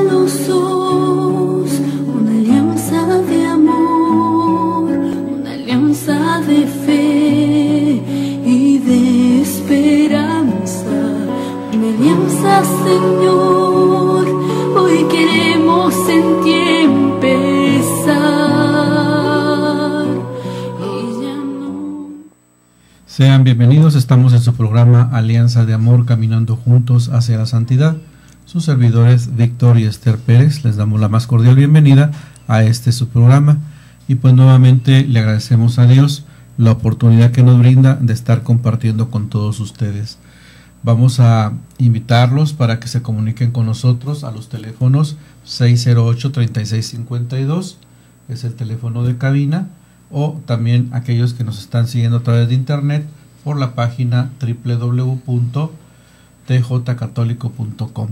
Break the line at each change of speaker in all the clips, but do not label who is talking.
Los dos, una alianza de amor, una alianza de fe y de esperanza, una alianza, Señor, hoy queremos en ti empezar y ya no.
Sean bienvenidos, estamos en su programa Alianza de Amor, caminando juntos hacia la santidad. Sus servidores Víctor y Esther Pérez les damos la más cordial bienvenida a su programa, y pues nuevamente le agradecemos a Dios la oportunidad que nos brinda de estar compartiendo con todos ustedes. Vamos a invitarlos para que se comuniquen con nosotros a los teléfonos 608-3652, es el teléfono de cabina, o también aquellos que nos están siguiendo a través de internet por la página www.tjcatólico.com.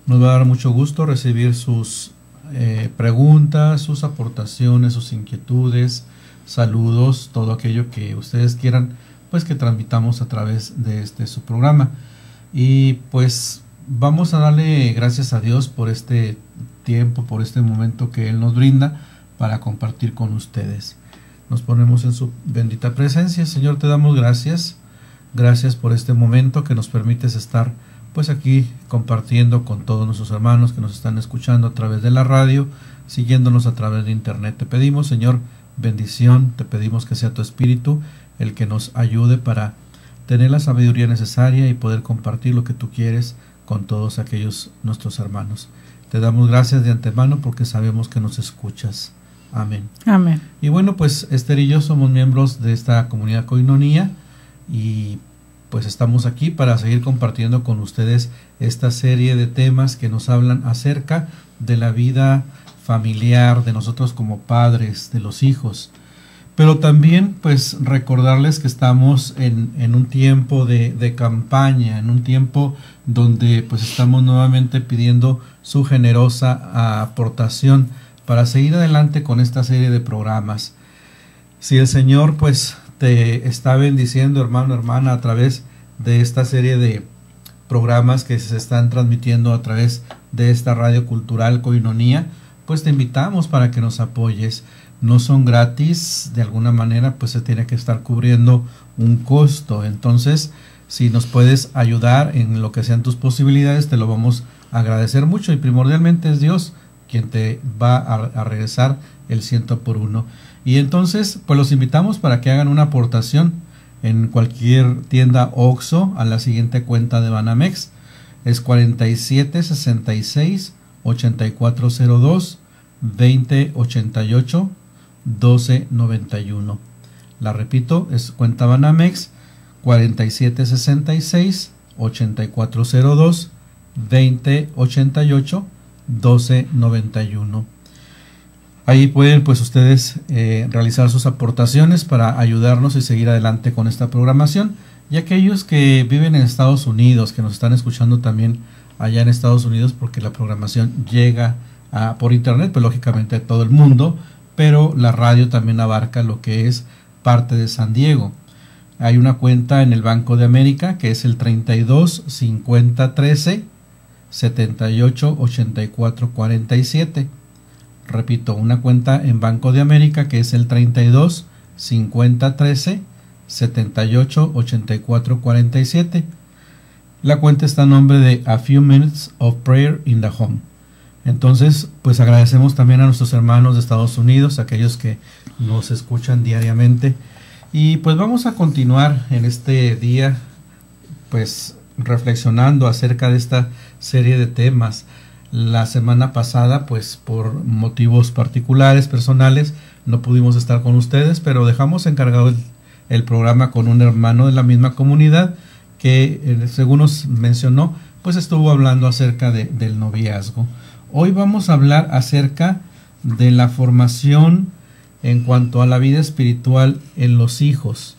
Nos va a dar mucho gusto recibir sus preguntas, sus aportaciones, sus inquietudes, saludos, todo aquello que ustedes quieran, pues que transmitamos a través de su programa. Y pues vamos a darle gracias a Dios por este tiempo, por este momento que Él nos brinda para compartir con ustedes. Nos ponemos en su bendita presencia. Señor, te damos gracias. Gracias por este momento que nos permites estar pues aquí compartiendo con todos nuestros hermanos que nos están escuchando a través de la radio, siguiéndonos a través de internet. Te pedimos, Señor, bendición, te pedimos que sea tu Espíritu el que nos ayude para tener la sabiduría necesaria y poder compartir lo que tú quieres con todos aquellos nuestros hermanos. Te damos gracias de antemano porque sabemos que nos escuchas. Amén.
Amén.
Y bueno, pues Esther y yo somos miembros de esta comunidad Koinonia y pues estamos aquí para seguir compartiendo con ustedes esta serie de temas que nos hablan acerca de la vida familiar, de nosotros como padres, de los hijos. Pero también pues recordarles que estamos en un tiempo de campaña, en un tiempo donde pues estamos nuevamente pidiendo su generosa aportación para seguir adelante con esta serie de programas. Si el Señor pues te está bendiciendo, hermano, hermana, a través de esta serie de programas que se están transmitiendo a través de esta radio cultural Koinonia, pues te invitamos para que nos apoyes. No son gratis, de alguna manera pues se tiene que estar cubriendo un costo. Entonces, si nos puedes ayudar en lo que sean tus posibilidades, te lo vamos a agradecer mucho, y primordialmente es Dios quien te va a regresar el 100 por 1. Y entonces pues los invitamos para que hagan una aportación en cualquier tienda OXXO a la siguiente cuenta de Banamex. Es 4766 8402 2088 1291. La repito, es cuenta Banamex 4766 8402 2088 1291. Ahí pueden pues ustedes realizar sus aportaciones para ayudarnos y seguir adelante con esta programación. Y aquellos que viven en Estados Unidos, que nos están escuchando también allá en Estados Unidos, porque la programación llega por internet, pues lógicamente a todo el mundo, pero la radio también abarca lo que es parte de San Diego. Hay una cuenta en el Banco de América que es el 32 50 13 78 84 47. Repito, una cuenta en Banco de América que es el 32 50 13 78 84 47. La cuenta está a nombre de A Few Minutes of Prayer in the Home. Entonces, pues agradecemos también a nuestros hermanos de Estados Unidos, aquellos que nos escuchan diariamente. Y pues vamos a continuar en este día, pues reflexionando acerca de esta serie de temas. La semana pasada, pues por motivos particulares, personales, no pudimos estar con ustedes, pero dejamos encargado el programa con un hermano de la misma comunidad que, según nos mencionó, pues estuvo hablando acerca del noviazgo. Hoy vamos a hablar acerca de la formación en cuanto a la vida espiritual en los hijos.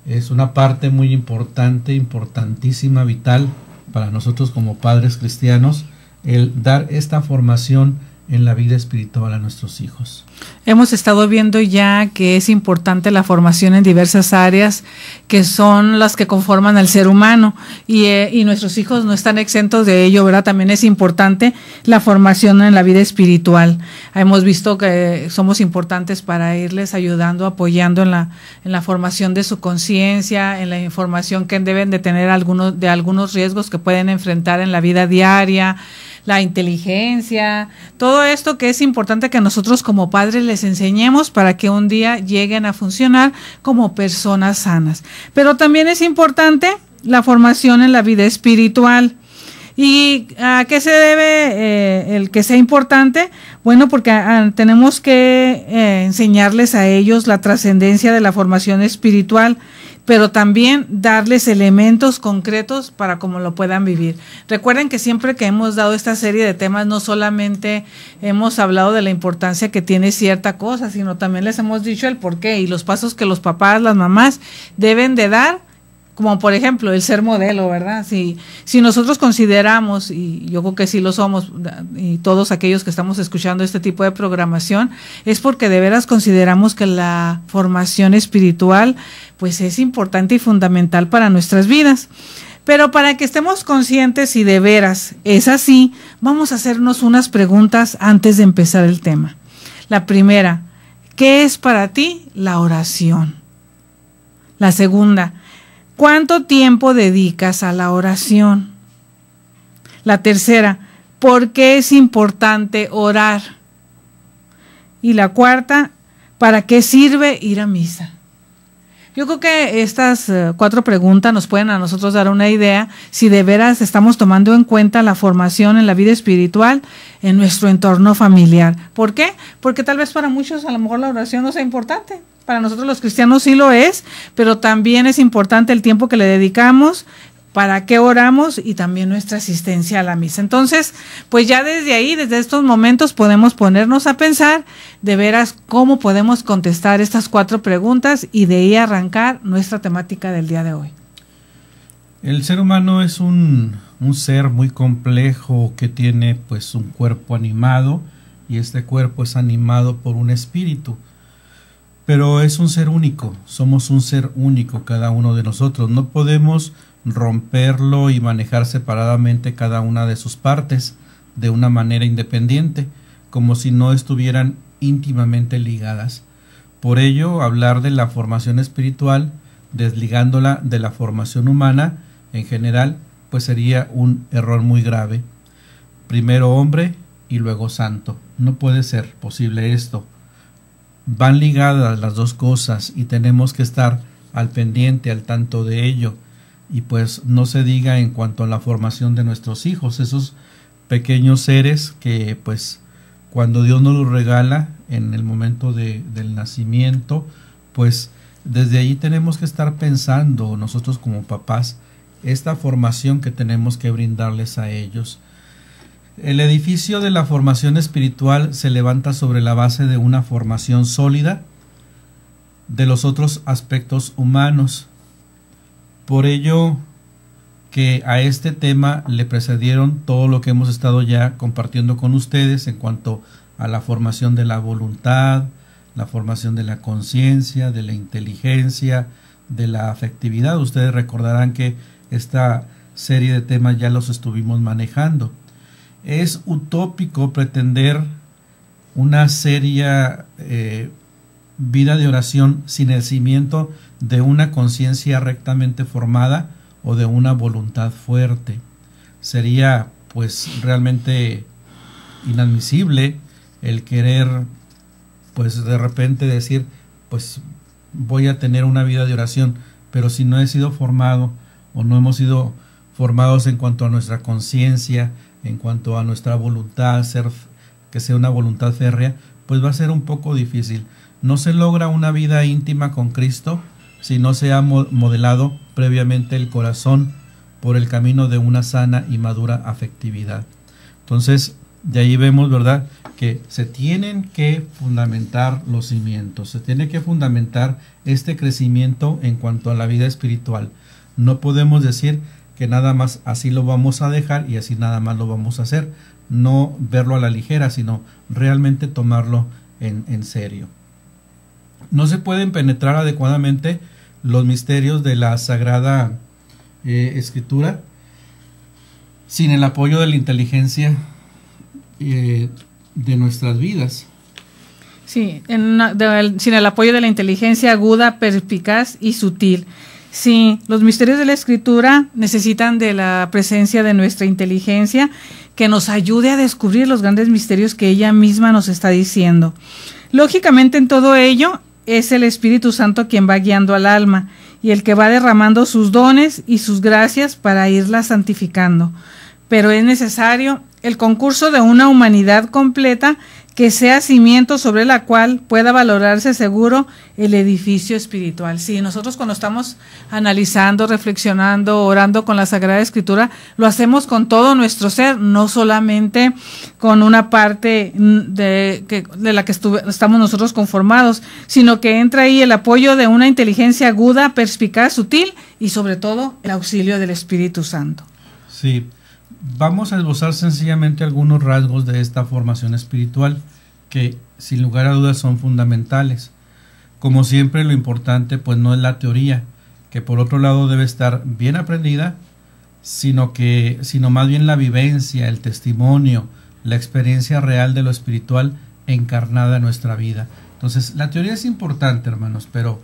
Es una parte muy importante, importantísima, vital para nosotros como padres cristianos, el dar esta formación en la vida espiritual a nuestros hijos.
Hemos estado viendo ya que es importante la formación en diversas áreas que son las que conforman al ser humano y nuestros hijos no están exentos de ello, ¿verdad? También es importante la formación en la vida espiritual. Hemos visto que somos importantes para irles ayudando, apoyando en la formación de su conciencia, en la información que deben de tener algunos riesgos que pueden enfrentar en la vida diaria, la inteligencia, todo esto que es importante que nosotros como padres les enseñemos para que un día lleguen a funcionar como personas sanas. Pero también es importante la formación en la vida espiritual. ¿Y a qué se debe el que sea importante? Bueno, porque tenemos que enseñarles a ellos la trascendencia de la formación espiritual, pero también darles elementos concretos para cómo lo puedan vivir. Recuerden que siempre que hemos dado esta serie de temas, no solamente hemos hablado de la importancia que tiene cierta cosa, sino también les hemos dicho el porqué y los pasos que los papás, las mamás deben de dar, como por ejemplo el ser modelo, ¿verdad? Si nosotros consideramos, y yo creo que sí lo somos, y todos aquellos que estamos escuchando este tipo de programación, es porque de veras consideramos que la formación espiritual pues es importante y fundamental para nuestras vidas. Pero para que estemos conscientes si de veras es así, vamos a hacernos unas preguntas antes de empezar el tema. La primera, ¿qué es para ti la oración? La segunda, ¿cuánto tiempo dedicas a la oración? La tercera, ¿por qué es importante orar? Y la cuarta, ¿para qué sirve ir a misa? Yo creo que estas 4 preguntas nos pueden a nosotros dar una idea si de veras estamos tomando en cuenta la formación en la vida espiritual en nuestro entorno familiar. ¿Por qué? Porque tal vez para muchos a lo mejor la oración no sea importante. Para nosotros los cristianos sí lo es, pero también es importante el tiempo que le dedicamos, para qué oramos y también nuestra asistencia a la misa. Entonces, pues ya desde ahí, desde estos momentos, podemos ponernos a pensar de veras cómo podemos contestar estas 4 preguntas y de ahí arrancar nuestra temática del día de hoy.
El ser humano es un ser muy complejo que tiene pues un cuerpo animado y este cuerpo es animado por un espíritu. Pero es un ser único, somos un ser único cada uno de nosotros. No podemos romperlo y manejar separadamente cada una de sus partes de una manera independiente, como si no estuvieran íntimamente ligadas. Por ello, hablar de la formación espiritual, desligándola de la formación humana en general, pues sería un error muy grave. Primero hombre y luego santo. No puede ser posible esto. Van ligadas las dos cosas y tenemos que estar al pendiente, al tanto de ello. Y pues no se diga en cuanto a la formación de nuestros hijos, esos pequeños seres que pues cuando Dios nos los regala en el momento del nacimiento, pues desde ahí tenemos que estar pensando nosotros como papás esta formación que tenemos que brindarles a ellos. El edificio de la formación espiritual se levanta sobre la base de una formación sólida de los otros aspectos humanos. Por ello que a este tema le precedieron todo lo que hemos estado ya compartiendo con ustedes en cuanto a la formación de la voluntad, la formación de la conciencia, de la inteligencia, de la afectividad. Ustedes recordarán que esta serie de temas ya los estuvimos manejando. Es utópico pretender una seria vida de oración sin el cimiento de una conciencia rectamente formada o de una voluntad fuerte. Sería pues realmente inadmisible el querer pues de repente decir pues voy a tener una vida de oración, pero si no he sido formado o no hemos sido formados en cuanto a nuestra conciencia, en cuanto a nuestra voluntad, que sea una voluntad férrea, pues va a ser un poco difícil. No se logra una vida íntima con Cristo si no se ha modelado previamente el corazón por el camino de una sana y madura afectividad. Entonces, de ahí vemos, ¿verdad?, que se tienen que fundamentar los cimientos, se tiene que fundamentar este crecimiento en cuanto a la vida espiritual. No podemos decir que nada más así lo vamos a dejar y así nada más lo vamos a hacer. no verlo a la ligera, sino realmente tomarlo en serio. No se pueden penetrar adecuadamente los misterios de la Sagrada Escritura sin el apoyo de la inteligencia de nuestras vidas.
Sí, sin el apoyo de la inteligencia aguda, perspicaz y sutil. Sí, los misterios de la Escritura necesitan de la presencia de nuestra inteligencia que nos ayude a descubrir los grandes misterios que ella misma nos está diciendo. Lógicamente, en todo ello es el Espíritu Santo quien va guiando al alma y el que va derramando sus dones y sus gracias para irla santificando. Pero es necesario el concurso de una humanidad completa que sea cimiento sobre la cual pueda valorarse seguro el edificio espiritual. Sí, nosotros cuando estamos analizando, reflexionando, orando con la Sagrada Escritura, lo hacemos con todo nuestro ser, no solamente con una parte de la que estamos nosotros conformados, sino que entra ahí el apoyo de una inteligencia aguda, perspicaz, sutil y sobre todo el auxilio del Espíritu Santo.
Sí. Vamos a esbozar sencillamente algunos rasgos de esta formación espiritual que sin lugar a dudas son fundamentales. Como siempre, lo importante pues no es la teoría, que por otro lado debe estar bien aprendida, sino más bien la vivencia, el testimonio, la experiencia real de lo espiritual encarnada en nuestra vida. Entonces, la teoría es importante, hermanos, pero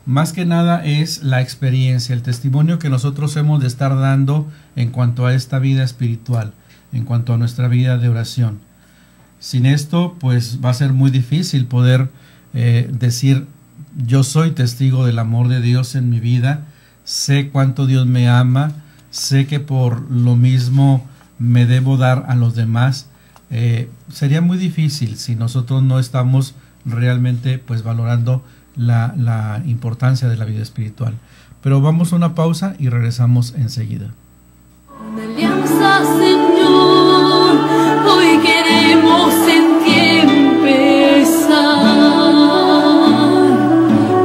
más que nada es la experiencia, el testimonio que nosotros hemos de estar dando en cuanto a esta vida espiritual, en cuanto a nuestra vida de oración. Sin esto, pues va a ser muy difícil poder decir, yo soy testigo del amor de Dios en mi vida, sé cuánto Dios me ama, sé que por lo mismo me debo dar a los demás. Sería muy difícil si nosotros no estamos realmente pues valorando la importancia de la vida espiritual. Pero vamos a una pausa y regresamos enseguida.
Una alianza, Señor, hoy queremos en ti empezar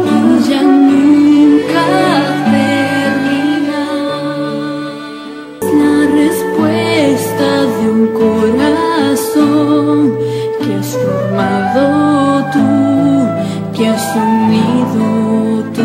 y ya nunca terminar. La respuesta de un corazón que has formado tú, que has unido tú.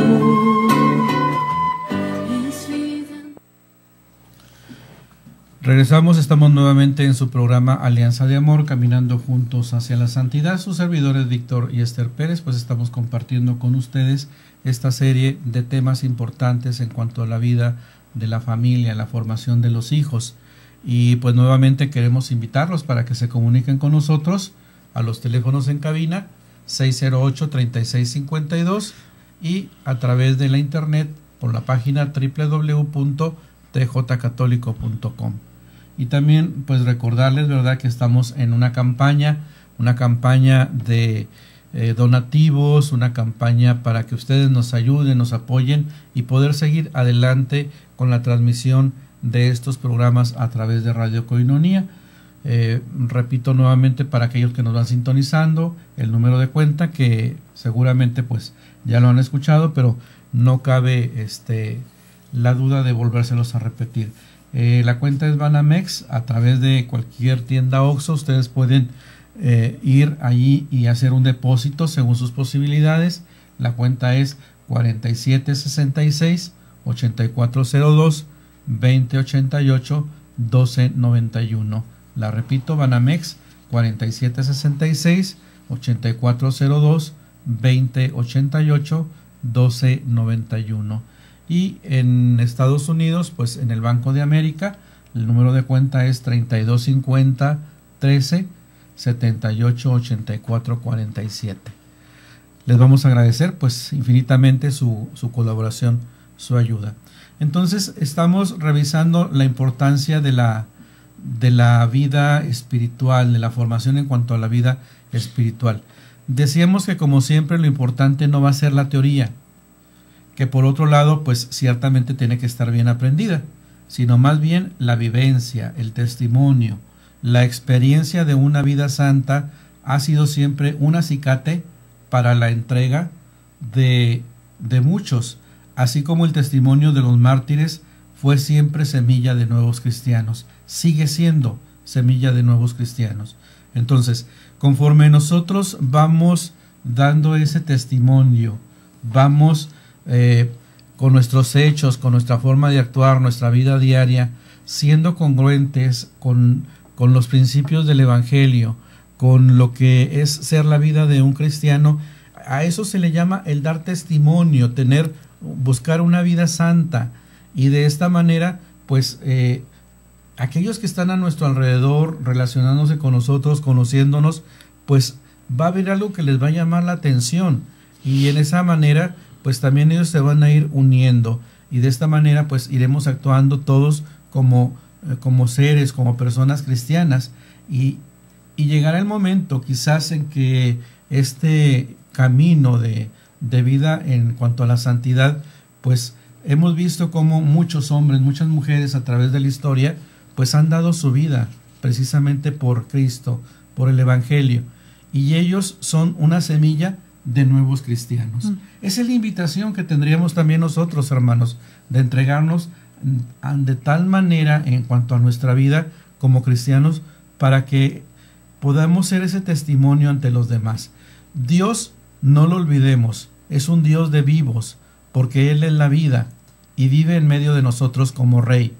Regresamos, estamos nuevamente en su programa Alianza de Amor, caminando juntos hacia la santidad. Sus servidores Víctor y Esther Pérez, pues estamos compartiendo con ustedes esta serie de temas importantes en cuanto a la vida de la familia, la formación de los hijos. Y pues nuevamente queremos invitarlos para que se comuniquen con nosotros a los teléfonos en cabina 608-3652 y a través de la internet por la página www.tjcatólico.com. Y también pues recordarles, ¿verdad?, que estamos en una campaña de donativos, una campaña para que ustedes nos ayuden, nos apoyen y poder seguir adelante con la transmisión de estos programas a través de Radio Koinonia. Repito nuevamente para aquellos que nos van sintonizando el número de cuenta, que seguramente pues ya lo han escuchado, pero no cabe la duda de volvérselos a repetir. La cuenta es Banamex. A través de cualquier tienda OXXO ustedes pueden ir allí y hacer un depósito según sus posibilidades. La cuenta es 4766 8402 2088 1291. La repito, Banamex 4766 8402 2088 1291. Y en Estados Unidos, pues en el Banco de América, el número de cuenta es 3250 13 78 84 47. Les vamos a agradecer pues infinitamente su colaboración, su ayuda. Entonces estamos revisando la importancia de la vida espiritual, de la formación en cuanto a la vida espiritual. Decíamos que como siempre lo importante no va a ser la teoría, que por otro lado pues ciertamente tiene que estar bien aprendida, sino más bien la vivencia, el testimonio, la experiencia de una vida santa ha sido siempre un acicate para la entrega de muchos, así como el testimonio de los mártires fue siempre semilla de nuevos cristianos, sigue siendo semilla de nuevos cristianos. Entonces, conforme nosotros vamos dando ese testimonio, vamos con nuestros hechos, con nuestra forma de actuar, nuestra vida diaria, siendo congruentes con los principios del Evangelio, con lo que es ser la vida de un cristiano, a eso se le llama el dar testimonio, buscar una vida santa, y de esta manera, pues, aquellos que están a nuestro alrededor, relacionándose con nosotros, conociéndonos, pues va a haber algo que les va a llamar la atención, y en esa manera, pues también ellos se van a ir uniendo, y de esta manera, pues iremos actuando todos como seres, como personas cristianas, y llegará el momento quizás en que este camino de vida en cuanto a la santidad, pues hemos visto como muchos hombres, muchas mujeres a través de la historia, pues han dado su vida precisamente por Cristo, por el Evangelio, y ellos son una semilla de nuevos cristianos. Esa es la invitación que tendríamos también nosotros, hermanos, de entregarnos de tal manera en cuanto a nuestra vida como cristianos, para que podamos ser ese testimonio ante los demás. Dios, no lo olvidemos, es un Dios de vivos, porque Él es la vida y vive en medio de nosotros como Rey.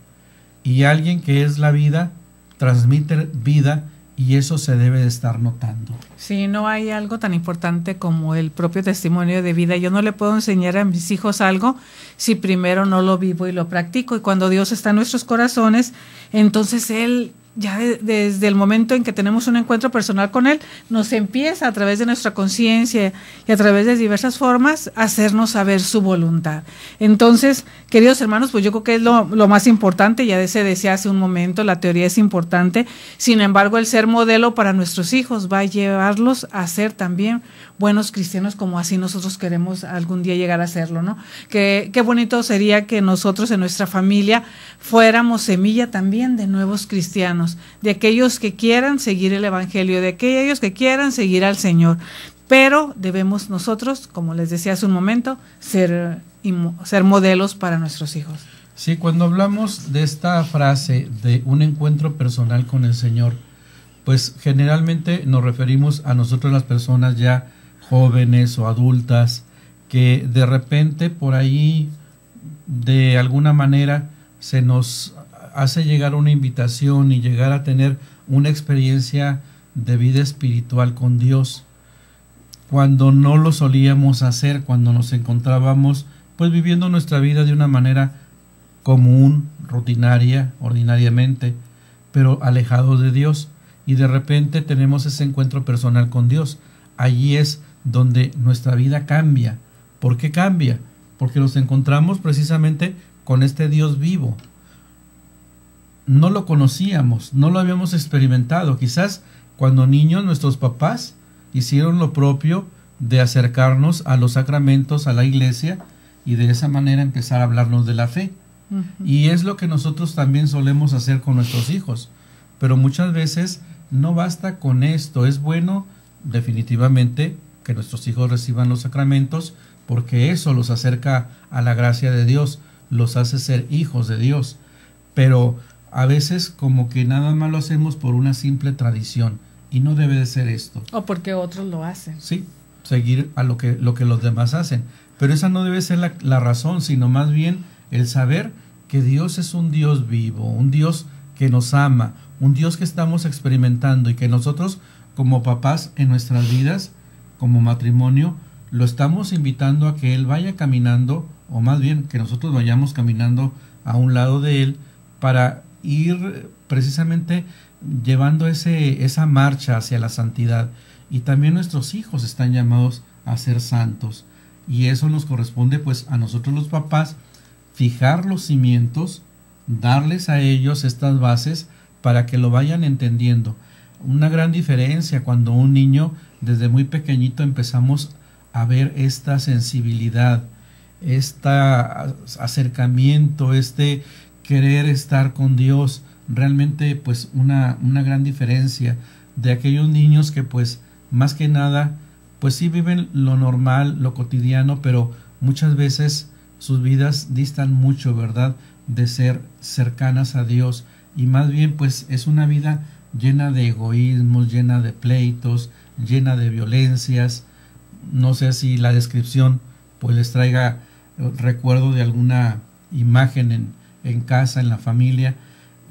Y alguien que es la vida transmite vida, y eso se debe de estar notando.
Sí, no hay algo tan importante como el propio testimonio de vida. Yo no le puedo enseñar a mis hijos algo si primero no lo vivo y lo practico. Y cuando Dios está en nuestros corazones, entonces Él, ya desde el momento en que tenemos un encuentro personal con Él, nos empieza a través de nuestra conciencia y a través de diversas formas a hacernos saber su voluntad. Entonces, queridos hermanos, pues yo creo que es lo más importante. Ya se decía hace un momento, la teoría es importante, sin embargo el ser modelo para nuestros hijos va a llevarlos a ser también buenos cristianos, como así nosotros queremos algún día llegar a serlo, ¿no? Qué bonito sería que nosotros en nuestra familia fuéramos semilla también de nuevos cristianos, de aquellos que quieran seguir el Evangelio, de aquellos que quieran seguir al Señor. Pero debemos nosotros, como les decía hace un momento, ser modelos para nuestros hijos.
Sí, cuando hablamos de esta frase de un encuentro personal con el Señor, pues generalmente nos referimos a nosotros, las personas ya jóvenes o adultas, que de repente por ahí de alguna manera se nos hace llegar una invitación y llegar a tener una experiencia de vida espiritual con Dios, cuando no lo solíamos hacer, cuando nos encontrábamos pues viviendo nuestra vida de una manera común, rutinaria, ordinariamente, pero alejados de Dios, y de repente tenemos ese encuentro personal con Dios. Allí es donde nuestra vida cambia. ¿Por qué cambia? Porque nos encontramos precisamente con este Dios vivo. No lo conocíamos, no lo habíamos experimentado. Quizás cuando niños nuestros papás hicieron lo propio de acercarnos a los sacramentos, a la iglesia, y de esa manera empezar a hablarnos de la fe. Y es lo que nosotros también solemos hacer con nuestros hijos. Pero muchas veces no basta con esto. Es bueno definitivamente que nuestros hijos reciban los sacramentos, porque eso los acerca a la gracia de Dios, los hace ser hijos de Dios. Pero a veces como que nada más lo hacemos por una simple tradición, y no debe de ser esto.
O porque otros lo hacen.
Sí, seguir a lo que los demás hacen. Pero esa no debe ser la razón, sino más bien el saber que Dios es un Dios vivo, un Dios que nos ama, un Dios que estamos experimentando, y que nosotros como papás en nuestras vidas, como matrimonio, lo estamos invitando a que Él vaya caminando, o más bien que nosotros vayamos caminando a un lado de Él, para ir precisamente llevando esa marcha hacia la santidad. Y también nuestros hijos están llamados a ser santos, y eso nos corresponde pues a nosotros los papás, fijar los cimientos, darles a ellos estas bases para que lo vayan entendiendo. Una gran diferencia cuando un niño desde muy pequeñito empezamos a ver esta sensibilidad, este acercamiento, este querer estar con Dios, realmente pues una gran diferencia de aquellos niños que pues más que nada pues sí viven lo normal, lo cotidiano, pero muchas veces sus vidas distan mucho, ¿verdad?, de ser cercanas a Dios, y más bien pues es una vida llena de egoísmos, llena de pleitos, llena de violencias. No sé si la descripción pues les traiga recuerdo de alguna imagen en casa, en la familia.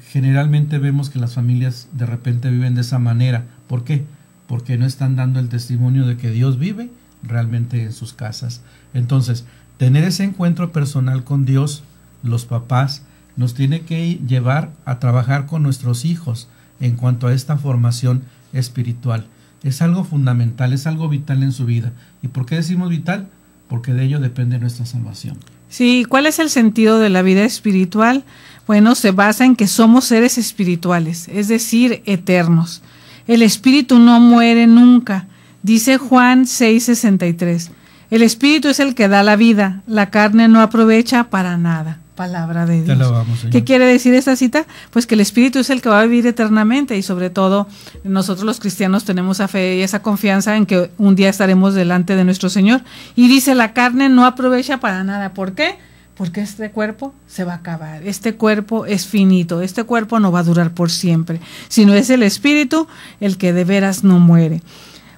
Generalmente vemos que las familias de repente viven de esa manera. ¿Por qué? Porque no están dando el testimonio de que Dios vive realmente en sus casas. Entonces, tener ese encuentro personal con Dios, los papás, nos tiene que llevar a trabajar con nuestros hijos en cuanto a esta formación espiritual. Es algo fundamental, es algo vital en su vida. ¿Y por qué decimos vital? Porque de ello depende nuestra salvación.
Sí, ¿cuál es el sentido de la vida espiritual? Bueno, se basa en que somos seres espirituales, es decir, eternos. El espíritu no muere nunca, dice Juan 6:63. El espíritu es el que da la vida, la carne no aprovecha para nada. Palabra de Dios.
Te alabamos, Señor.
¿Qué quiere decir esta cita? Pues que el espíritu es el que va a vivir eternamente, y sobre todo nosotros los cristianos tenemos esa fe y esa confianza en que un día estaremos delante de nuestro Señor. Y dice, la carne no aprovecha para nada. ¿Por qué? Porque este cuerpo se va a acabar, este cuerpo es finito, este cuerpo no va a durar por siempre, sino es el espíritu el que de veras no muere.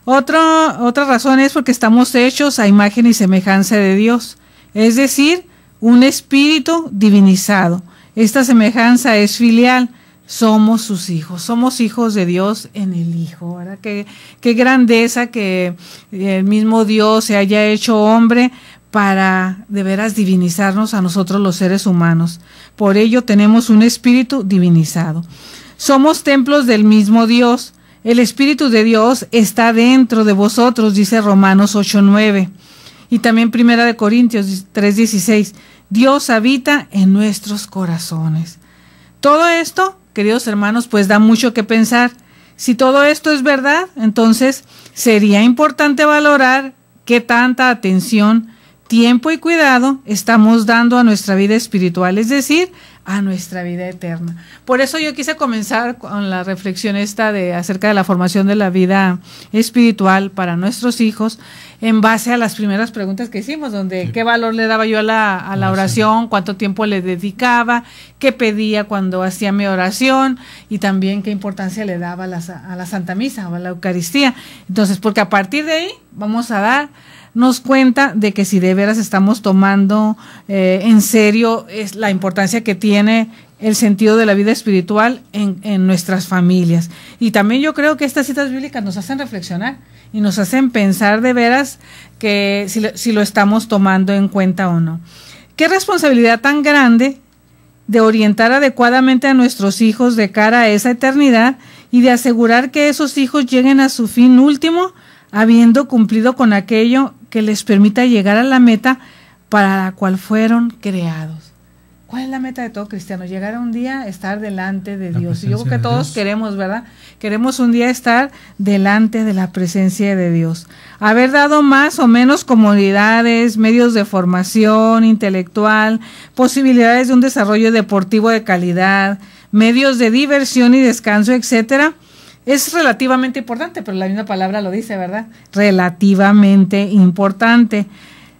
Otra razón es porque estamos hechos a imagen y semejanza de Dios, es decir, un espíritu divinizado. Esta semejanza es filial, somos sus hijos, somos hijos de Dios en el Hijo, ¿verdad? Qué grandeza que el mismo Dios se haya hecho hombre para de veras divinizarnos a nosotros los seres humanos. Por ello tenemos un espíritu divinizado. Somos templos del mismo Dios. El Espíritu de Dios está dentro de vosotros, dice Romanos 8:9. Y también 1 Corintios 3:16. Dios habita en nuestros corazones. Todo esto, queridos hermanos, pues da mucho que pensar. Si todo esto es verdad, entonces sería importante valorar qué tanta atención, tiempo y cuidado estamos dando a nuestra vida espiritual, es decir, a nuestra vida eterna. Por eso yo quise comenzar con la reflexión acerca de la formación de la vida espiritual para nuestros hijos, en base a las primeras preguntas que hicimos, donde qué valor le daba yo a la oración, cuánto tiempo le dedicaba, qué pedía cuando hacía mi oración, y también qué importancia le daba a la Santa Misa o a la Eucaristía. Entonces, porque a partir de ahí vamos a darnos cuenta de que si de veras estamos tomando en serio es la importancia que tiene el sentido de la vida espiritual en nuestras familias. Y también yo creo que estas citas bíblicas nos hacen reflexionar y nos hacen pensar de veras que si lo estamos tomando en cuenta o no. Qué responsabilidad tan grande de orientar adecuadamente a nuestros hijos de cara a esa eternidad y de asegurar que esos hijos lleguen a su fin último habiendo cumplido con aquello que les permita llegar a la meta para la cual fueron creados. ¿Cuál es la meta de todo cristiano? Llegar a un día, estar delante de Dios. Y yo creo que todos queremos, ¿verdad? Queremos un día estar delante de la presencia de Dios. Haber dado más o menos comodidades, medios de formación intelectual, posibilidades de un desarrollo deportivo de calidad, medios de diversión y descanso, etcétera, es relativamente importante, pero la misma palabra lo dice, ¿verdad? Relativamente importante.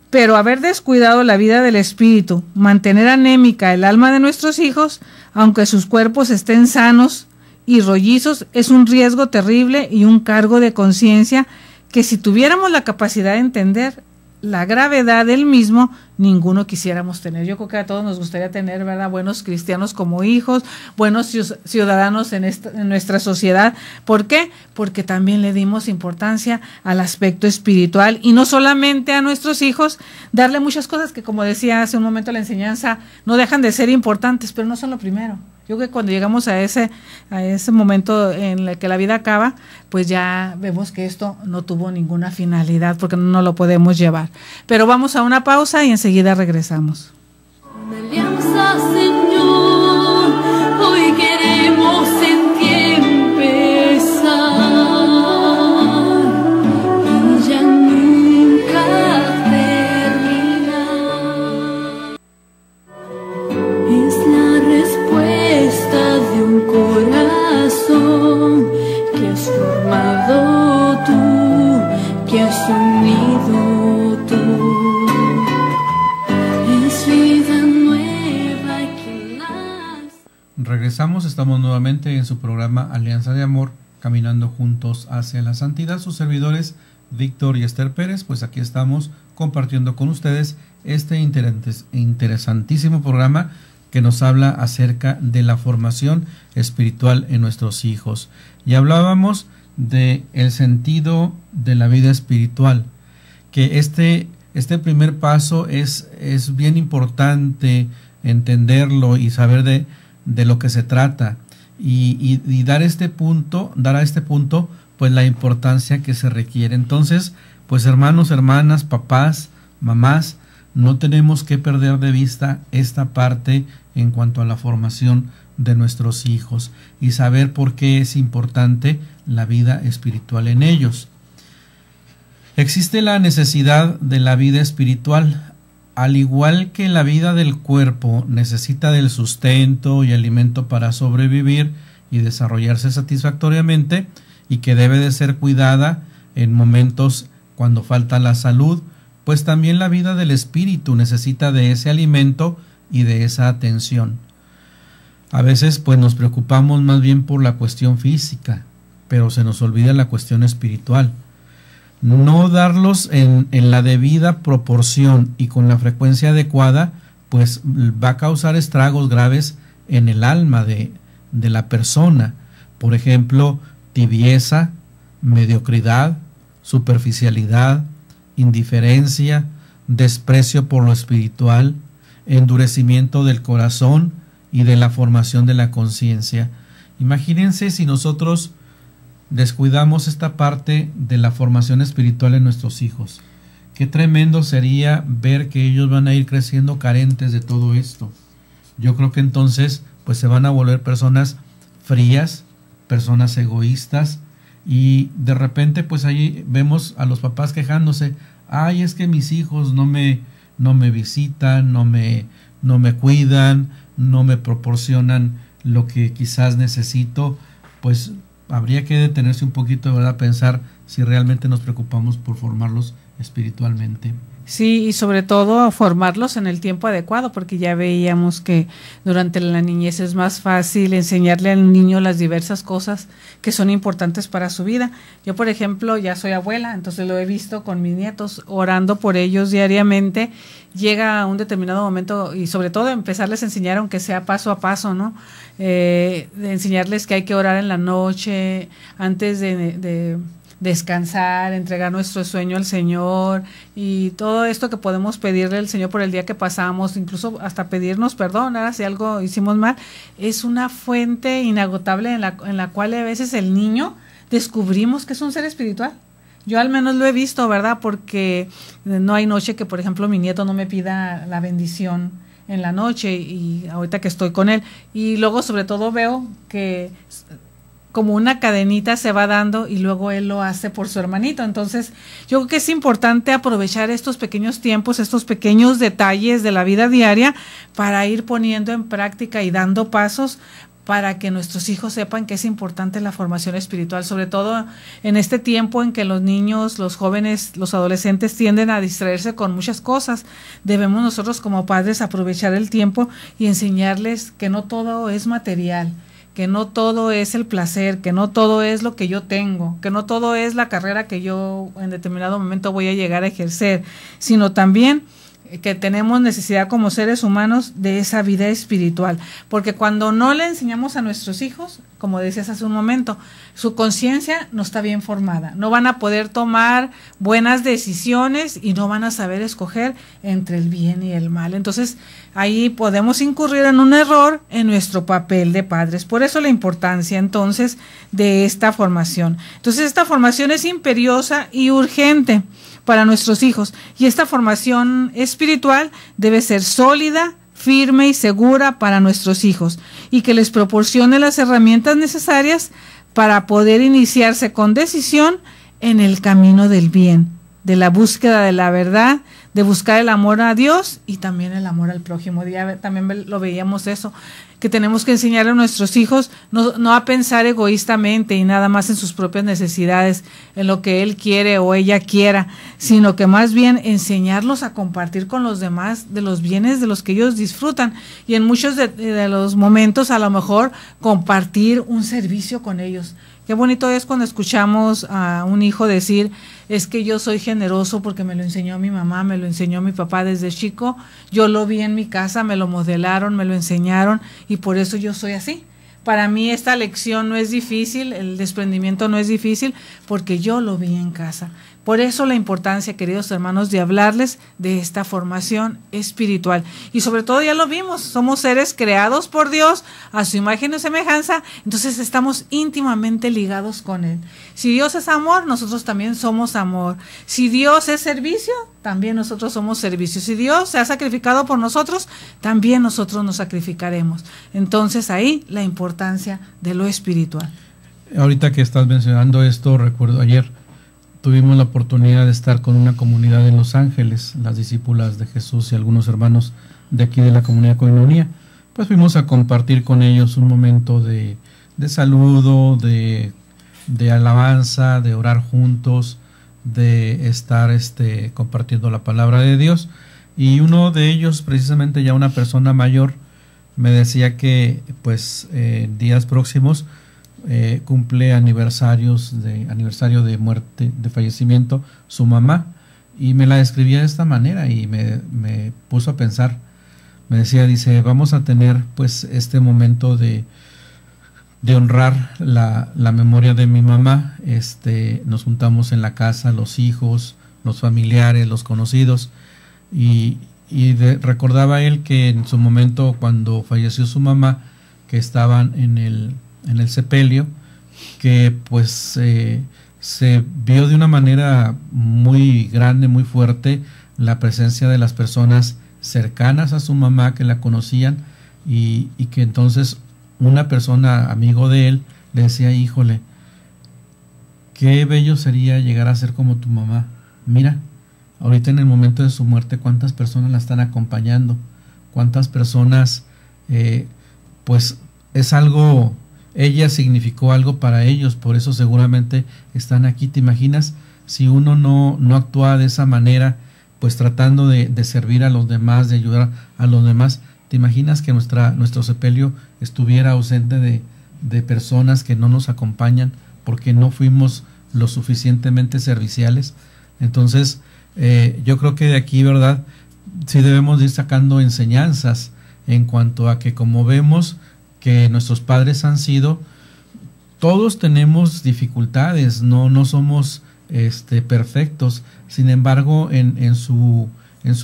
Pero haber descuidado la vida del espíritu, mantener anémica el alma de nuestros hijos, aunque sus cuerpos estén sanos y rollizos, es un riesgo terrible y un cargo de conciencia que, si tuviéramos la capacidad de entender la gravedad del mismo, ninguno quisiéramos tener. Yo creo que a todos nos gustaría tener, ¿verdad?, buenos cristianos como hijos, buenos ciudadanos en nuestra sociedad. ¿Por qué? Porque también le dimos importancia al aspecto espiritual, y no solamente a nuestros hijos, darle muchas cosas que, como decía hace un momento la enseñanza, no dejan de ser importantes, pero no son lo primero. Yo creo que cuando llegamos a ese momento en el que la vida acaba, pues ya vemos que esto no tuvo ninguna finalidad, porque no lo podemos llevar. Pero vamos a una pausa y enseguida regresamos.
Alianza, Señor, hoy queremos en ti empezar y ya nunca terminar. Es la respuesta de un corazón que has formado tú, que has unido tú. Es
regresamos, estamos nuevamente en su programa Alianza de Amor, caminando juntos hacia la santidad. Sus servidores Víctor y Esther Pérez, pues aquí estamos compartiendo con ustedes este interesantísimo programa que nos habla acerca de la formación espiritual en nuestros hijos. Y hablábamos de el sentido de la vida espiritual, que este primer paso es bien importante entenderlo y saber de lo que se trata y dar a este punto pues la importancia que se requiere. Entonces, pues hermanos, hermanas, papás, mamás, no tenemos que perder de vista esta parte en cuanto a la formación de nuestros hijos y saber por qué es importante la vida espiritual en ellos. Existe la necesidad de la vida espiritual. Al igual que la vida del cuerpo necesita del sustento y alimento para sobrevivir y desarrollarse satisfactoriamente, y que debe de ser cuidada en momentos cuando falta la salud, pues también la vida del espíritu necesita de ese alimento y de esa atención. A veces pues nos preocupamos más bien por la cuestión física, pero se nos olvida la cuestión espiritual. No darlos en la debida proporción y con la frecuencia adecuada, pues va a causar estragos graves en el alma de la persona. Por ejemplo, tibieza, mediocridad, superficialidad, indiferencia, desprecio por lo espiritual, endurecimiento del corazón y de la formación de la conciencia. Imagínense si nosotros descuidamos esta parte de la formación espiritual en nuestros hijos. Qué tremendo sería ver que ellos van a ir creciendo carentes de todo esto. Yo creo que entonces pues se van a volver personas frías, personas egoístas, y de repente pues ahí vemos a los papás quejándose: ay, es que mis hijos no me visitan, no me cuidan, no me proporcionan lo que quizás necesito. Pues habría que detenerse un poquito, de verdad, pensar si realmente nos preocupamos por formarlos espiritualmente.
Sí, y sobre todo formarlos en el tiempo adecuado, porque ya veíamos que durante la niñez es más fácil enseñarle al niño las diversas cosas que son importantes para su vida. Yo, por ejemplo, ya soy abuela, entonces lo he visto con mis nietos, orando por ellos diariamente. Llega un determinado momento y sobre todo empezarles a enseñar, aunque sea paso a paso, ¿no? De enseñarles que hay que orar en la noche antes de descansar, entregar nuestro sueño al Señor, y todo esto que podemos pedirle al Señor por el día que pasamos, incluso hasta pedirnos perdón si algo hicimos mal. Es una fuente inagotable en la cual a veces el niño descubrimos que es un ser espiritual. Yo al menos lo he visto, ¿verdad? Porque no hay noche que, por ejemplo, mi nieto no me pida la bendición en la noche, y ahorita que estoy con él, y luego sobre todo veo que como una cadenita se va dando y luego él lo hace por su hermanito. Entonces yo creo que es importante aprovechar estos pequeños tiempos, estos pequeños detalles de la vida diaria para ir poniendo en práctica y dando pasos para que nuestros hijos sepan que es importante la formación espiritual, sobre todo en este tiempo en que los niños, los jóvenes, los adolescentes tienden a distraerse con muchas cosas. Debemos nosotros como padres aprovechar el tiempo y enseñarles que no todo es material, que no todo es el placer, que no todo es lo que yo tengo, que no todo es la carrera que yo en determinado momento voy a llegar a ejercer, sino también que tenemos necesidad como seres humanos de esa vida espiritual, porque cuando no le enseñamos a nuestros hijos, como decías hace un momento, su conciencia no está bien formada, no van a poder tomar buenas decisiones y no van a saber escoger entre el bien y el mal. Entonces ahí podemos incurrir en un error en nuestro papel de padres. Por eso la importancia entonces de esta formación. Entonces esta formación es imperiosa y urgente para nuestros hijos, y esta formación espiritual debe ser sólida, firme y segura para nuestros hijos, y que les proporcione las herramientas necesarias para poder iniciarse con decisión en el camino del bien, de la búsqueda de la verdad, de buscar el amor a Dios y también el amor al prójimo. También lo veíamos eso, que tenemos que enseñar a nuestros hijos no a pensar egoístamente y nada más en sus propias necesidades, en lo que él quiere o ella quiera, sino que más bien enseñarlos a compartir con los demás de los bienes de los que ellos disfrutan, y en muchos de los momentos a lo mejor compartir un servicio con ellos. Qué bonito es cuando escuchamos a un hijo decir, es que yo soy generoso porque me lo enseñó mi mamá, me lo enseñó mi papá desde chico, yo lo vi en mi casa, me lo modelaron, me lo enseñaron y por eso yo soy así. Para mí esta lección no es difícil, el desprendimiento no es difícil porque yo lo vi en casa. Por eso la importancia, queridos hermanos, de hablarles de esta formación espiritual. Y sobre todo ya lo vimos, somos seres creados por Dios a su imagen y semejanza, entonces estamos íntimamente ligados con Él. Si Dios es amor, nosotros también somos amor. Si Dios es servicio, también nosotros somos servicio. Si Dios se ha sacrificado por nosotros, también nosotros nos sacrificaremos. Entonces ahí la importancia de lo espiritual.
Ahorita que estás mencionando esto, recuerdo ayer tuvimos la oportunidad de estar con una comunidad en Los Ángeles, las discípulas de Jesús y algunos hermanos de aquí de la comunidad Koinonia. Pues fuimos a compartir con ellos un momento de saludo, de alabanza, de orar juntos, de estar compartiendo la palabra de Dios. Y uno de ellos, precisamente ya una persona mayor, me decía que pues días próximos cumple aniversario de muerte, de fallecimiento, su mamá, y me la describía de esta manera y me puso a pensar. Me decía, dice, vamos a tener pues este momento de honrar la memoria de mi mamá. Nos juntamos en la casa, los hijos, los familiares, los conocidos, y recordaba él que en su momento cuando falleció su mamá, que estaban en el sepelio, que pues se vio de una manera muy grande, muy fuerte, la presencia de las personas cercanas a su mamá que la conocían, y que entonces una persona amigo de él le decía, híjole, qué bello sería llegar a ser como tu mamá. Mira, ahorita en el momento de su muerte, cuántas personas la están acompañando, cuántas personas, pues es algo, ella significó algo para ellos, por eso seguramente están aquí. ¿Te imaginas si uno no actúa de esa manera, pues tratando de servir a los demás, de ayudar a los demás? ¿Te imaginas que nuestro sepelio estuviera ausente de personas que no nos acompañan porque no fuimos lo suficientemente serviciales? Entonces, yo creo que de aquí, ¿verdad?, sí debemos ir sacando enseñanzas en cuanto a que, como vemos que nuestros padres han sido, todos tenemos dificultades, no somos perfectos. Sin embargo, en su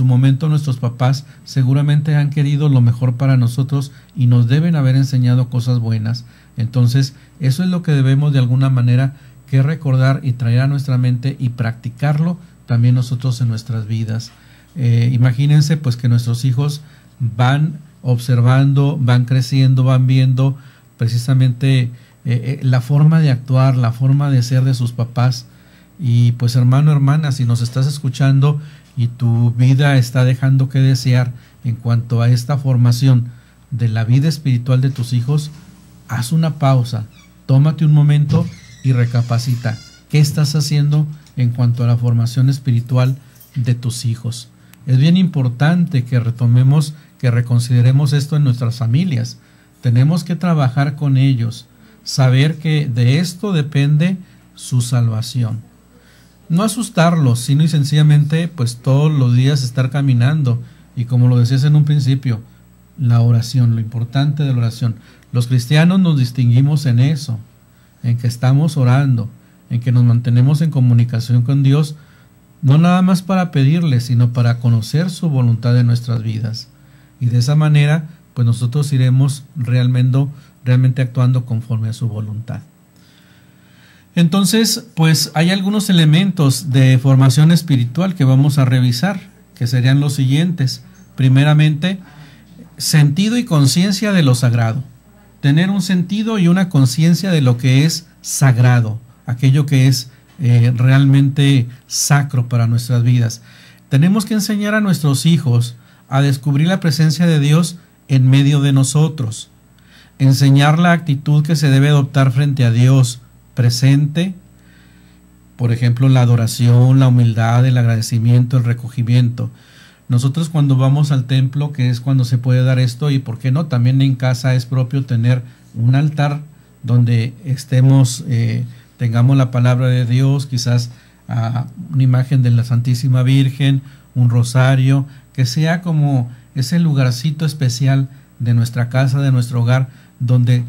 momento nuestros papás seguramente han querido lo mejor para nosotros y nos deben haber enseñado cosas buenas. Entonces, eso es lo que debemos de alguna manera que recordar y traer a nuestra mente y practicarlo también nosotros en nuestras vidas. Imagínense pues que nuestros hijos van observando, van creciendo, van viendo precisamente la forma de actuar, la forma de ser de sus papás. Y pues, hermano, hermana, si nos estás escuchando y tu vida está dejando que desear en cuanto a esta formación de la vida espiritual de tus hijos, haz una pausa, tómate un momento y recapacita. ¿Qué estás haciendo en cuanto a la formación espiritual de tus hijos? Es bien importante que retomemos, que reconsideremos esto en nuestras familias. Tenemos que trabajar con ellos, saber que de esto depende su salvación. No asustarlos, sino y sencillamente pues todos los días estar caminando, y como lo decías en un principio, la oración, lo importante de la oración. Los cristianos nos distinguimos en eso, en que estamos orando, en que nos mantenemos en comunicación con Dios, no nada más para pedirle, sino para conocer su voluntad en nuestras vidas. Y de esa manera pues nosotros iremos realmente actuando conforme a su voluntad. Entonces, pues hay algunos elementos de formación espiritual que vamos a revisar, que serían los siguientes. Primeramente, sentido y conciencia de lo sagrado. Tener un sentido y una conciencia de lo que es sagrado, aquello que es realmente sacro para nuestras vidas. Tenemos que enseñar a nuestros hijos a descubrir la presencia de Dios en medio de nosotros, enseñar la actitud que se debe adoptar frente a Dios presente, por ejemplo, la adoración, la humildad, el agradecimiento, el recogimiento. Nosotros cuando vamos al templo, que es cuando se puede dar esto, y por qué no, también en casa es propio tener un altar donde estemos, tengamos la palabra de Dios, quizás una imagen de la Santísima Virgen, un rosario, que sea como ese lugarcito especial de nuestra casa, de nuestro hogar, donde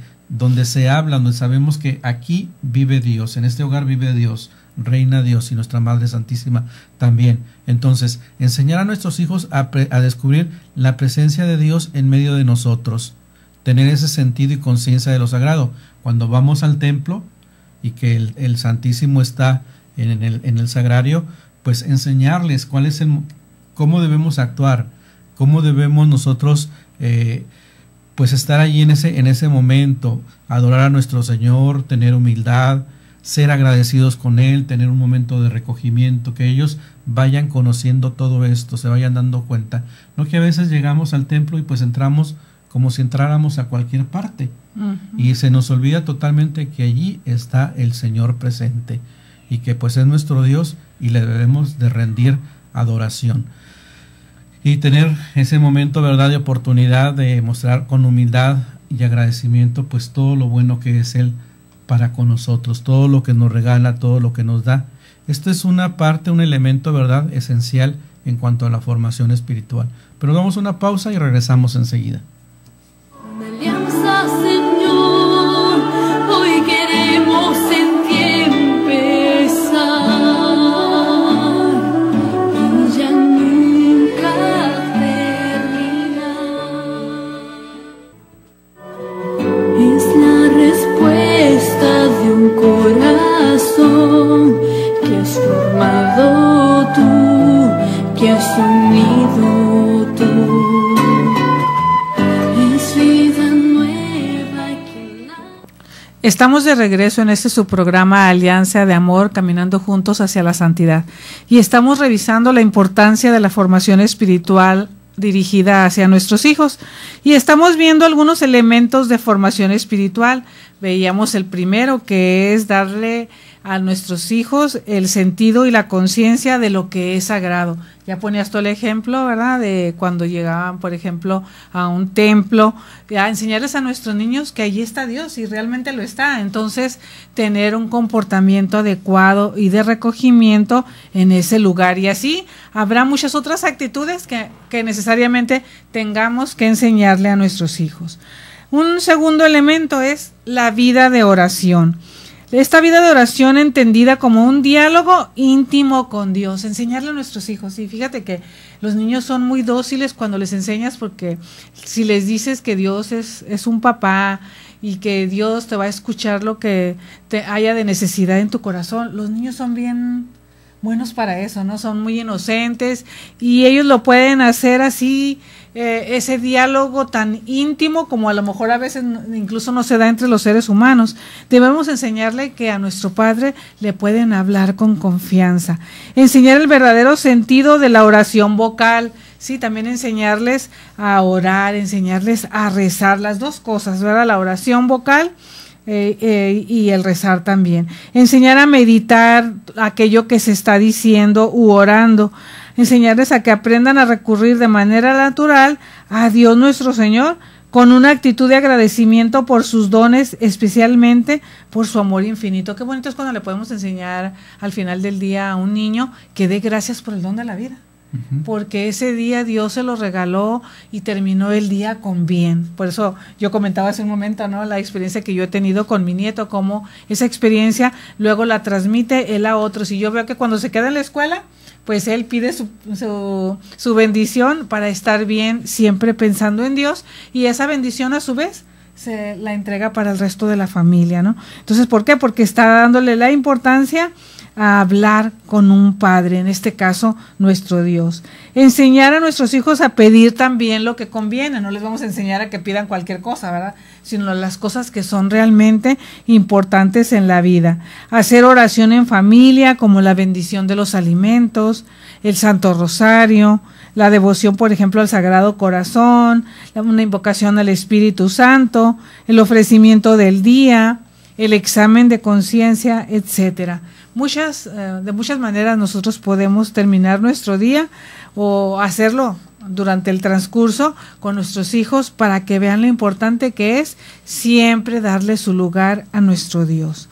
se habla, donde sabemos que aquí vive Dios, en este hogar vive Dios, reina Dios y nuestra Madre Santísima también. Entonces, enseñar a nuestros hijos a descubrir la presencia de Dios en medio de nosotros, tener ese sentido y conciencia de lo sagrado. Cuando vamos al templo y que el Santísimo está en el sagrario, pues enseñarles cómo debemos actuar, cómo debemos nosotros pues estar allí en ese momento, adorar a nuestro Señor, tener humildad, ser agradecidos con Él, tener un momento de recogimiento, que ellos vayan conociendo todo esto, se vayan dando cuenta. No que a veces llegamos al templo y pues entramos como si entráramos a cualquier parte, y se nos olvida totalmente que allí está el Señor presente y que pues es nuestro Dios y le debemos de rendir adoración. Y tener ese momento, ¿verdad?, de oportunidad de mostrar con humildad y agradecimiento pues todo lo bueno que es Él para con nosotros, todo lo que nos regala, todo lo que nos da. Esto es una parte, un elemento, ¿verdad?, esencial en cuanto a la formación espiritual. Pero damos una pausa y regresamos enseguida.
Alianza, Señor, hoy queremos en ti empezar y ya nunca terminar. Es la respuesta de un corazón que has formado tú, que has unido tú.
Estamos de regreso en este su programa Alianza de Amor, caminando juntos hacia la santidad, y estamos revisando la importancia de la formación espiritual dirigida hacia nuestros hijos, y estamos viendo algunos elementos de formación espiritual. Veíamos el primero, que es darle a nuestros hijos el sentido y la conciencia de lo que es sagrado. Ya ponías tú el ejemplo, ¿verdad?, de cuando llegaban, por ejemplo, a un templo, a enseñarles a nuestros niños que allí está Dios y realmente lo está. Entonces, tener un comportamiento adecuado y de recogimiento en ese lugar. Y así habrá muchas otras actitudes que necesariamente tengamos que enseñarle a nuestros hijos. Un segundo elemento es la vida de oración. Esta vida de oración entendida como un diálogo íntimo con Dios, enseñarle a nuestros hijos. Y fíjate que los niños son muy dóciles cuando les enseñas, porque si les dices que Dios es un papá y que Dios te va a escuchar lo que te haya de necesidad en tu corazón, los niños son bien buenos para eso, ¿no? Son muy inocentes y ellos lo pueden hacer así, ese diálogo tan íntimo como a lo mejor a veces incluso no se da entre los seres humanos. Debemos enseñarle que a nuestro Padre le pueden hablar con confianza, enseñar el verdadero sentido de la oración vocal. Sí, también enseñarles a orar, enseñarles a rezar, las dos cosas, ¿verdad? La oración vocal y el rezar también. Enseñar a meditar aquello que se está diciendo u orando. Enseñarles a que aprendan a recurrir de manera natural a Dios nuestro Señor, con una actitud de agradecimiento por sus dones, especialmente por su amor infinito. Qué bonito es cuando le podemos enseñar al final del día a un niño que dé gracias por el don de la vida. Porque ese día Dios se lo regaló y terminó el día con bien. Por eso yo comentaba hace un momento, ¿no?, la experiencia que yo he tenido con mi nieto, cómo esa experiencia luego la transmite él a otros. Y yo veo que cuando se queda en la escuela, pues él pide su bendición para estar bien, siempre pensando en Dios, y esa bendición a su vez se la entrega para el resto de la familia, ¿no? Entonces, ¿por qué? Porque está dándole la importancia a hablar con un padre, en este caso nuestro Dios. Enseñar a nuestros hijos a pedir también lo que conviene, no les vamos a enseñar a que pidan cualquier cosa, ¿verdad? Sino las cosas que son realmente importantes en la vida. Hacer oración en familia, como la bendición de los alimentos, el Santo Rosario, la devoción, por ejemplo, al Sagrado Corazón, una invocación al Espíritu Santo, el ofrecimiento del día, el examen de conciencia, etcétera. De muchas maneras nosotros podemos terminar nuestro día o hacerlo durante el transcurso con nuestros hijos para que vean lo importante que es siempre darle su lugar a nuestro Dios.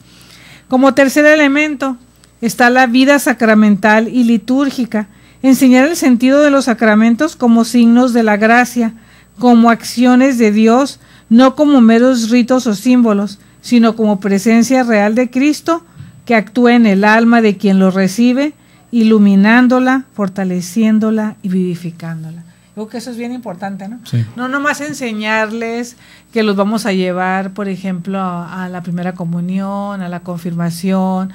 Como tercer elemento está la vida sacramental y litúrgica. Enseñar el sentido de los sacramentos como signos de la gracia, como acciones de Dios, no como meros ritos o símbolos, sino como presencia real de Cristo que actúa en el alma de quien lo recibe, iluminándola, fortaleciéndola y vivificándola. Creo que eso es bien importante, ¿no?
Sí.
No nomás enseñarles que los vamos a llevar, por ejemplo, a la primera comunión, a la confirmación,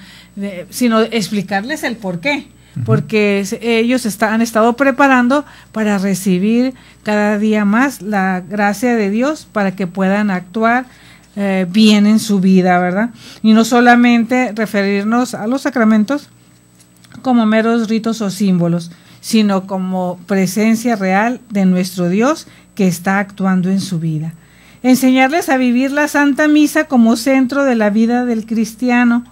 sino explicarles el por qué. Porque ellos han estado preparando para recibir cada día más la gracia de Dios para que puedan actuar bien en su vida, ¿verdad? Y no solamente referirnos a los sacramentos como meros ritos o símbolos, sino como presencia real de nuestro Dios que está actuando en su vida. Enseñarles a vivir la Santa Misa como centro de la vida del cristiano,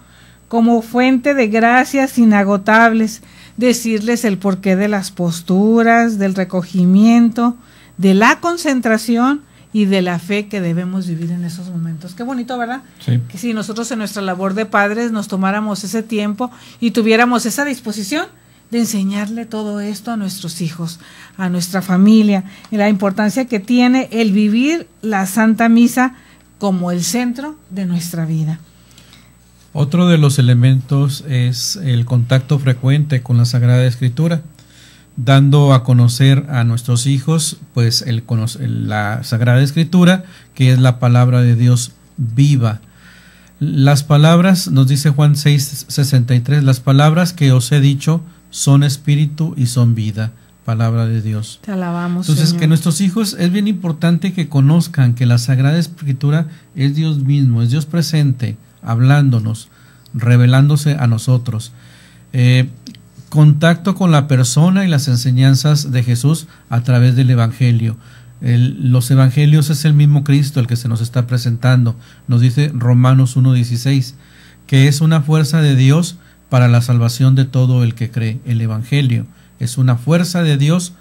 como fuente de gracias inagotables, decirles el porqué de las posturas, del recogimiento, de la concentración y de la fe que debemos vivir en esos momentos. Qué bonito, ¿verdad?
Sí.
Que si nosotros en nuestra labor de padres nos tomáramos ese tiempo y tuviéramos esa disposición de enseñarle todo esto a nuestros hijos, a nuestra familia, y la importancia que tiene el vivir la Santa Misa como el centro de nuestra vida.
Otro de los elementos es el contacto frecuente con la Sagrada Escritura, dando a conocer a nuestros hijos pues la Sagrada Escritura, que es la palabra de Dios viva. Las palabras, nos dice Juan 6:63, las palabras que os he dicho son espíritu y son vida, palabra de Dios.
Te alabamos,
Entonces,
Señor.
que nuestros hijos es bien importante que conozcan que la Sagrada Escritura es Dios mismo, es Dios presente, hablándonos, revelándose a nosotros. Contacto con la persona y las enseñanzas de Jesús a través del Evangelio. Los Evangelios es el mismo Cristo el que se nos está presentando. Nos dice Romanos 1:16, que es una fuerza de Dios para la salvación de todo el que cree. El Evangelio es una fuerza de Dios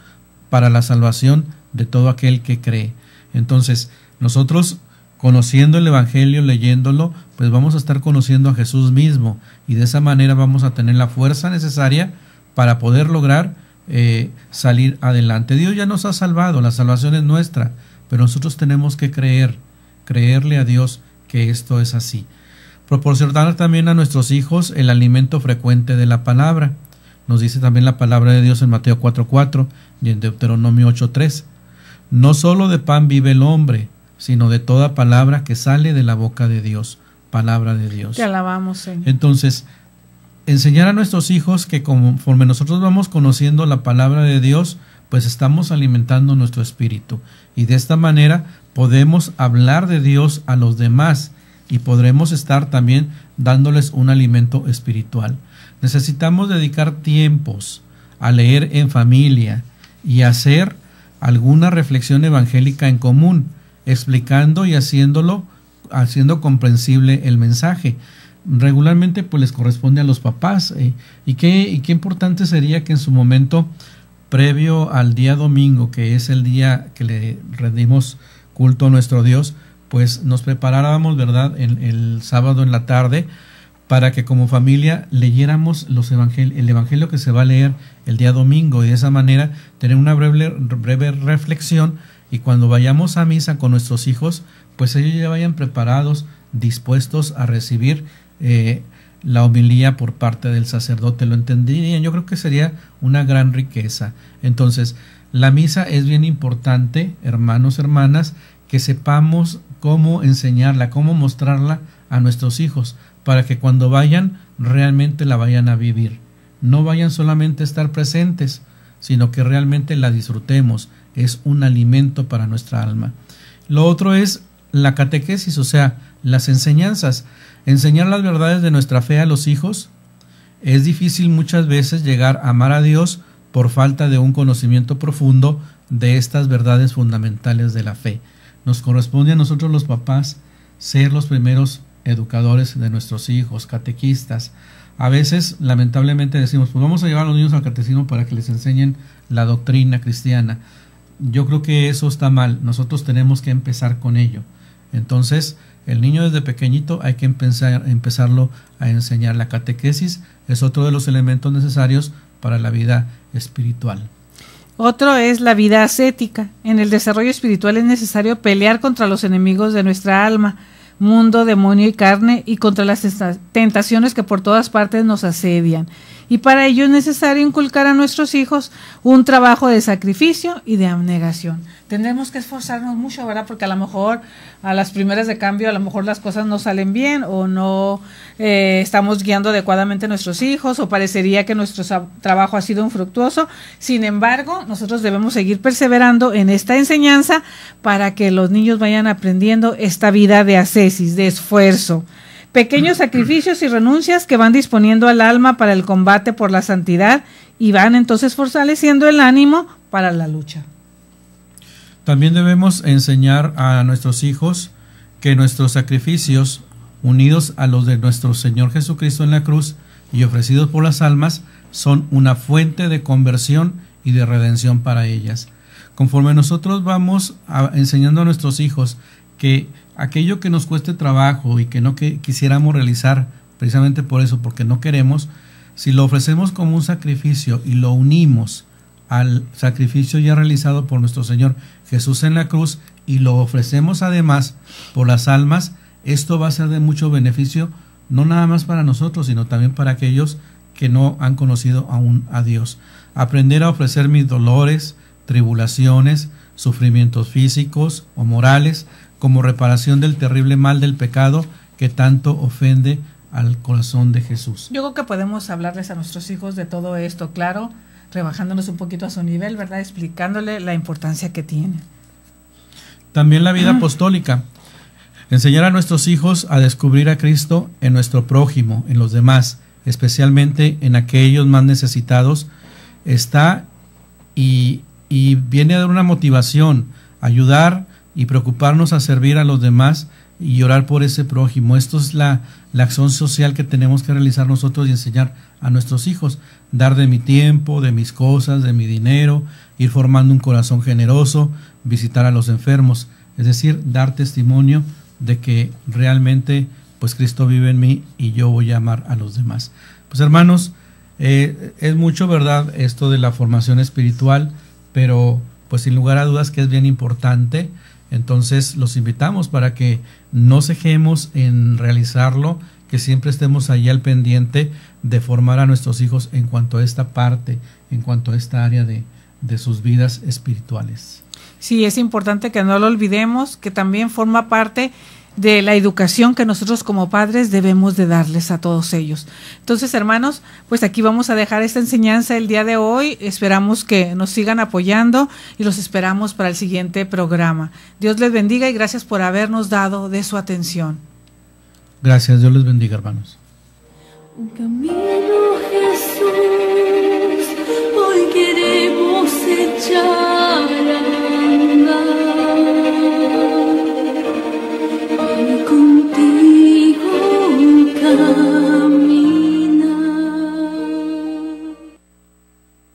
para la salvación de todo aquel que cree. Entonces, nosotros, conociendo el Evangelio, leyéndolo, pues vamos a estar conociendo a Jesús mismo, y de esa manera vamos a tener la fuerza necesaria para poder lograr salir adelante. Dios ya nos ha salvado, la salvación es nuestra, pero nosotros tenemos que creerle a Dios que esto es así. Proporcionar también a nuestros hijos el alimento frecuente de la palabra. Nos dice también la palabra de Dios en Mateo 4:4 y en Deuteronomio 8:3. No solo de pan vive el hombre, sino de toda palabra que sale de la boca de Dios, palabra de Dios.
Te alabamos, Señor.
Entonces, enseñar a nuestros hijos que conforme nosotros vamos conociendo la palabra de Dios, pues estamos alimentando nuestro espíritu, y de esta manera podemos hablar de Dios a los demás y podremos estar también dándoles un alimento espiritual. Necesitamos dedicar tiempos a leer en familia y hacer alguna reflexión evangélica en común, explicando y haciendo comprensible el mensaje. Regularmente pues les corresponde a los papás, y qué importante sería que en su momento previo al día domingo, que es el día que le rendimos culto a nuestro Dios, pues nos preparáramos, ¿verdad?, el sábado en la tarde, para que como familia leyéramos el evangelio que se va a leer el día domingo, y de esa manera tener una breve reflexión, y cuando vayamos a misa con nuestros hijos, pues ellos ya vayan preparados, dispuestos a recibir la homilía por parte del sacerdote, lo entenderían. Yo creo que sería una gran riqueza. Entonces, la misa es bien importante, hermanos, hermanas, que sepamos cómo enseñarla, cómo mostrarla a nuestros hijos, para que cuando vayan realmente la vayan a vivir. No vayan solamente a estar presentes, sino que realmente la disfrutemos. Es un alimento para nuestra alma. Lo otro es la catequesis, o sea, las enseñanzas. Enseñar las verdades de nuestra fe a los hijos. Es difícil muchas veces llegar a amar a Dios por falta de un conocimiento profundo de estas verdades fundamentales de la fe. Nos corresponde a nosotros los papás ser los primeros educadores de nuestros hijos, catequistas. A veces, lamentablemente, decimos, pues vamos a llevar a los niños al catecismo para que les enseñen la doctrina cristiana. Yo creo que eso está mal. Nosotros tenemos que empezar con ello. Entonces, el niño desde pequeñito hay que empezarlo a enseñar. La catequesis es otro de los elementos necesarios para la vida espiritual.
Otro es la vida ascética. En el desarrollo espiritual es necesario pelear contra los enemigos de nuestra alma, mundo, demonio y carne, y contra las tentaciones que por todas partes nos asedian. Y para ello es necesario inculcar a nuestros hijos un trabajo de sacrificio y de abnegación. Tendremos que esforzarnos mucho, ¿verdad? Porque a lo mejor a las primeras de cambio, a lo mejor las cosas no salen bien o no estamos guiando adecuadamente a nuestros hijos o parecería que nuestro trabajo ha sido infructuoso. Sin embargo, nosotros debemos seguir perseverando en esta enseñanza para que los niños vayan aprendiendo esta vida de ascesis, de esfuerzo. Pequeños sacrificios y renuncias que van disponiendo al alma para el combate por la santidad y van entonces fortaleciendo el ánimo para la lucha.
También debemos enseñar a nuestros hijos que nuestros sacrificios, unidos a los de nuestro Señor Jesucristo en la cruz y ofrecidos por las almas, son una fuente de conversión y de redención para ellas. Conforme nosotros vamos enseñando a nuestros hijos que aquello que nos cueste trabajo y que no quisiéramos realizar, precisamente por eso, porque no queremos, si lo ofrecemos como un sacrificio y lo unimos al sacrificio ya realizado por nuestro Señor Jesús en la cruz y lo ofrecemos además por las almas, esto va a ser de mucho beneficio, no nada más para nosotros, sino también para aquellos que no han conocido aún a Dios. Aprender a ofrecer mis dolores, tribulaciones, sufrimientos físicos o morales, como reparación del terrible mal del pecado que tanto ofende al corazón de Jesús.
Yo creo que podemos hablarles a nuestros hijos de todo esto, claro, rebajándonos un poquito a su nivel, ¿verdad? Explicándole la importancia que tiene.
También la vida apostólica. Enseñar a nuestros hijos a descubrir a Cristo en nuestro prójimo, en los demás, especialmente en aquellos más necesitados, está y viene a dar una motivación, ayudar y preocuparnos a servir a los demás y orar por ese prójimo. Esto es la acción social que tenemos que realizar nosotros y enseñar a nuestros hijos. Dar de mi tiempo, de mis cosas, de mi dinero, ir formando un corazón generoso, visitar a los enfermos. Es decir, dar testimonio de que realmente pues Cristo vive en mí y yo voy a amar a los demás. Pues hermanos, es mucho, ¿verdad?, esto de la formación espiritual, pero pues sin lugar a dudas que es bien importante. Entonces los invitamos para que no cejemos en realizarlo, que siempre estemos ahí al pendiente de formar a nuestros hijos en cuanto a esta parte, en cuanto a esta área de sus vidas espirituales.
Sí, es importante que no lo olvidemos, que también forma parte de la educación que nosotros como padres debemos de darles a todos ellos. Entonces, hermanos, pues aquí vamos a dejar esta enseñanza el día de hoy. Esperamos que nos sigan apoyando y los esperamos para el siguiente programa. Dios les bendiga y gracias por habernos dado de su atención.
Gracias, Dios les bendiga, hermanos.
Un camino